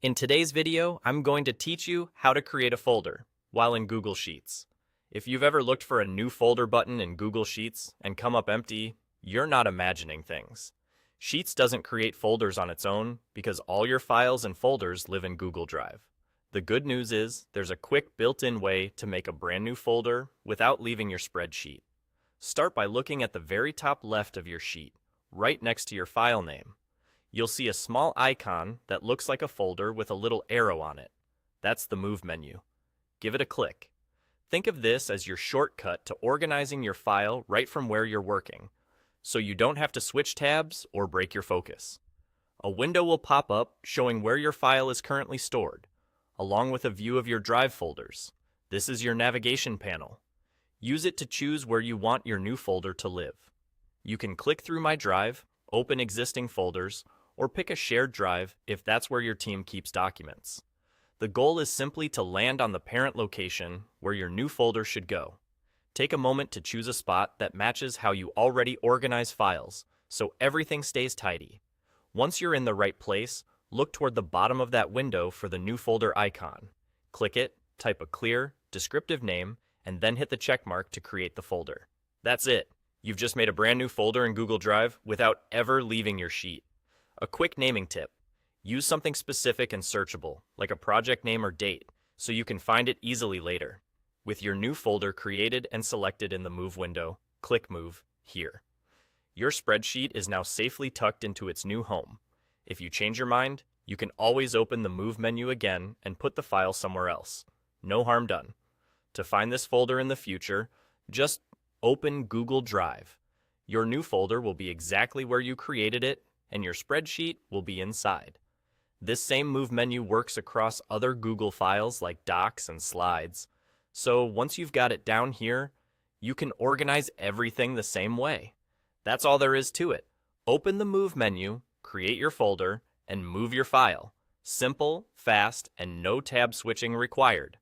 In today's video, I'm going to teach you how to create a folder while in Google Sheets. If you've ever looked for a new folder button in Google Sheets and come up empty, you're not imagining things. Sheets doesn't create folders on its own because all your files and folders live in Google Drive. The good news is there's a quick built-in way to make a brand new folder without leaving your spreadsheet. Start by looking at the very top left of your sheet, right next to your file name. You'll see a small icon that looks like a folder with a little arrow on it. That's the Move menu. Give it a click. Think of this as your shortcut to organizing your file right from where you're working, so you don't have to switch tabs or break your focus. A window will pop up showing where your file is currently stored, along with a view of your Drive folders. This is your navigation panel. Use it to choose where you want your new folder to live. You can click through My Drive, open existing folders, or pick a shared drive if that's where your team keeps documents. The goal is simply to land on the parent location where your new folder should go. Take a moment to choose a spot that matches how you already organize files, so everything stays tidy. Once you're in the right place, look toward the bottom of that window for the new folder icon. Click it, type a clear, descriptive name, and then hit the check mark to create the folder. That's it. You've just made a brand new folder in Google Drive without ever leaving your sheet. A quick naming tip. Use something specific and searchable, like a project name or date, so you can find it easily later. With your new folder created and selected in the Move window, click Move here. Your spreadsheet is now safely tucked into its new home. If you change your mind, you can always open the Move menu again and put the file somewhere else. No harm done. To find this folder in the future, just open Google Drive. Your new folder will be exactly where you created it, and your spreadsheet will be inside. This same Move menu works across other Google files like Docs and Slides. So once you've got it down here, you can organize everything the same way. That's all there is to it. Open the Move menu, create your folder, and move your file. Simple, fast, and no tab switching required.